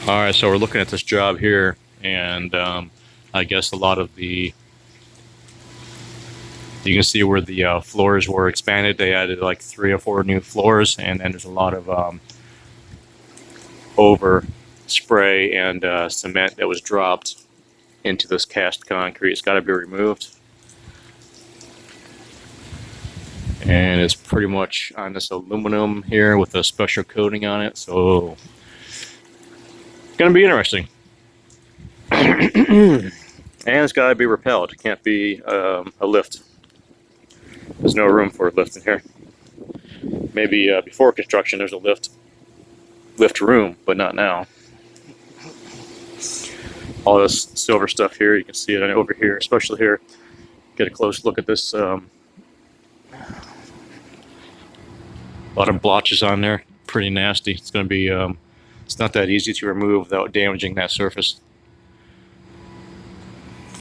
All right, so we're looking at this job here, and I guess a lot of you can see where the floors were expanded. They added like 3 or 4 new floors, and then there's a lot of over spray and cement that was dropped into this cast concrete. It's got to be removed, and it's pretty much on this aluminum here with a special coating on it, so it's going to be interesting. And it's got to be repelled. It can't be a lift. There's no room for a lift in here. Maybe before construction there's a lift room, but not now. All this silver stuff here, you can see it over here, especially here. Get a close look at this. A lot of blotches on there, pretty nasty. It's going to be, it's not that easy to remove without damaging that surface.